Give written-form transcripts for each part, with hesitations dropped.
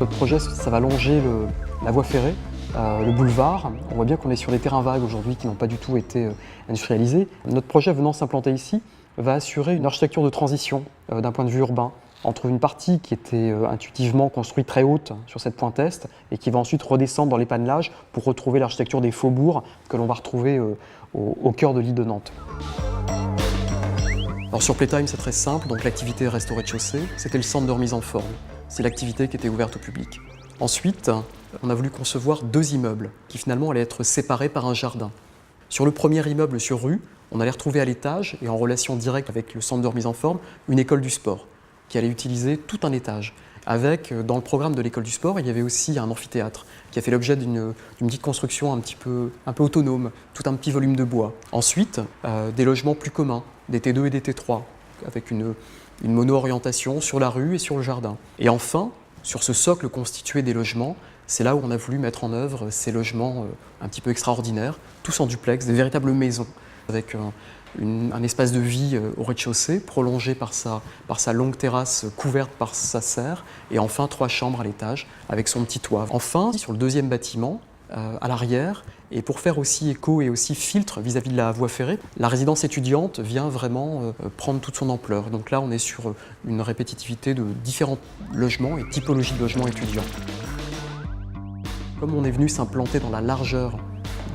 Notre projet, ça va longer la voie ferrée, le boulevard. On voit bien qu'on est sur des terrains vagues aujourd'hui qui n'ont pas du tout été industrialisés. Notre projet venant s'implanter ici va assurer une architecture de transition d'un point de vue urbain entre une partie qui était intuitivement construite très haute sur cette pointe est et qui va ensuite redescendre dans l'épannelage pour retrouver l'architecture des faubourgs que l'on va retrouver au cœur de l'île de Nantes. Alors sur Playtime, c'est très simple, donc l'activité reste au rez-de-chaussée. C'était le centre de remise en forme. C'est l'activité qui était ouverte au public. Ensuite, on a voulu concevoir 2 immeubles qui finalement allaient être séparés par un jardin. Sur le premier immeuble sur rue, on allait retrouver à l'étage et en relation directe avec le centre de remise en forme, une école du sport qui allait utiliser tout un étage. Avec, dans le programme de l'école du sport, il y avait aussi un amphithéâtre qui a fait l'objet d'une petite construction un peu autonome, tout un petit volume de bois. Ensuite, des logements plus communs, des T2 et des T3, avec une mono-orientation sur la rue et sur le jardin. Et enfin, sur ce socle constitué des logements, c'est là où on a voulu mettre en œuvre ces logements un petit peu extraordinaires, tous en duplex, des véritables maisons, avec un espace de vie au rez-de-chaussée, prolongé par sa longue terrasse couverte par sa serre, et enfin 3 chambres à l'étage, avec son petit toit. Enfin, sur le deuxième bâtiment, à l'arrière, et pour faire aussi écho et aussi filtre vis-à-vis de la voie ferrée, la résidence étudiante vient vraiment prendre toute son ampleur. Donc là, on est sur une répétitivité de différents logements et typologies de logements étudiants. Comme on est venu s'implanter dans la largeur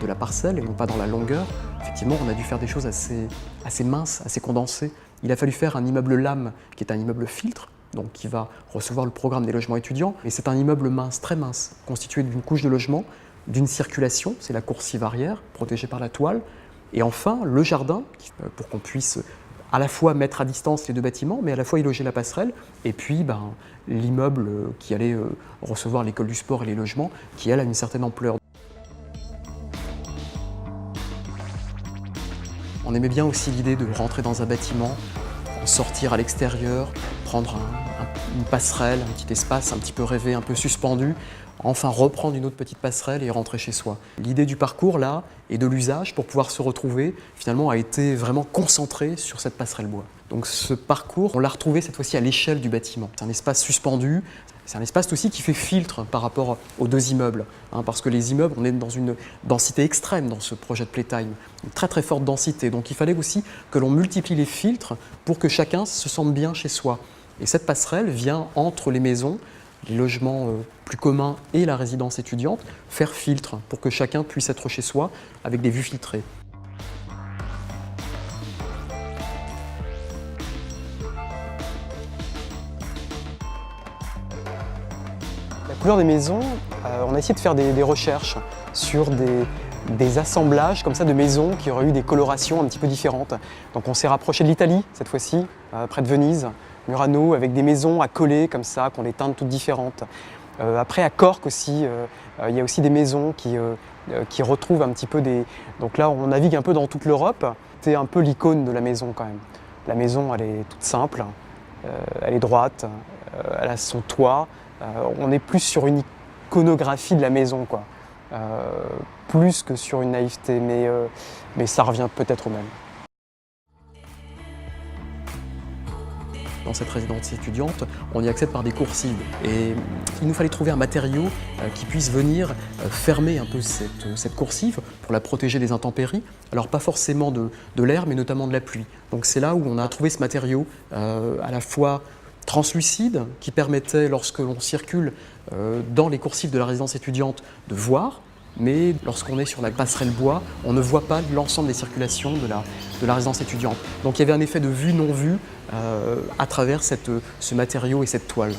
de la parcelle et non pas dans la longueur, effectivement, on a dû faire des choses assez minces, assez condensées. Il a fallu faire un immeuble lame, qui est un immeuble filtre, donc qui va recevoir le programme des logements étudiants. Et c'est un immeuble mince, très mince, constitué d'une couche de logement, d'une circulation, c'est la coursive arrière, protégée par la toile. Et enfin, le jardin, pour qu'on puisse à la fois mettre à distance les 2 bâtiments, mais à la fois y loger la passerelle, et puis l'immeuble qui allait recevoir l'école du sport et les logements, qui elle a une certaine ampleur. On aimait bien aussi l'idée de rentrer dans un bâtiment, en sortir à l'extérieur, prendre une passerelle, un petit espace un petit peu rêvé, un peu suspendu, enfin reprendre une autre petite passerelle et rentrer chez soi. L'idée du parcours là et de l'usage pour pouvoir se retrouver finalement a été vraiment concentrée sur cette passerelle bois. Donc ce parcours, on l'a retrouvé cette fois-ci à l'échelle du bâtiment. C'est un espace suspendu, c'est un espace aussi qui fait filtre par rapport aux 2 immeubles, parce que les immeubles, on est dans une densité extrême dans ce projet de Playtime, une très très forte densité. Donc il fallait aussi que l'on multiplie les filtres pour que chacun se sente bien chez soi. Et cette passerelle vient entre les maisons, les logements plus communs et la résidence étudiante, faire filtre pour que chacun puisse être chez soi avec des vues filtrées. La couleur des maisons, on a essayé de faire des recherches sur des assemblages comme ça de maisons qui auraient eu des colorations un petit peu différentes. Donc on s'est rapproché de l'Italie cette fois-ci, près de Venise, Murano, avec des maisons à coller comme ça, qui ont des teintes toutes différentes. Après à Cork aussi, il y a aussi des maisons qui retrouvent un petit peu des... Donc là on navigue un peu dans toute l'Europe. C'est un peu l'icône de la maison quand même. La maison elle est toute simple, elle est droite, elle a son toit. On est plus sur une iconographie de la maison, quoi. Plus que sur une naïveté, mais ça revient peut-être au même. Dans cette résidence étudiante, on y accède par des coursives. Et il nous fallait trouver un matériau qui puisse venir fermer un peu cette coursive pour la protéger des intempéries. Alors pas forcément de l'air, mais notamment de la pluie. Donc c'est là où on a trouvé ce matériau à la fois translucide, qui permettait, lorsque l'on circule dans les coursives de la résidence étudiante, de voir, mais lorsqu'on est sur la passerelle bois, on ne voit pas l'ensemble des circulations de la résidence étudiante. Donc il y avait un effet de vue non vue à travers ce matériau et cette toile.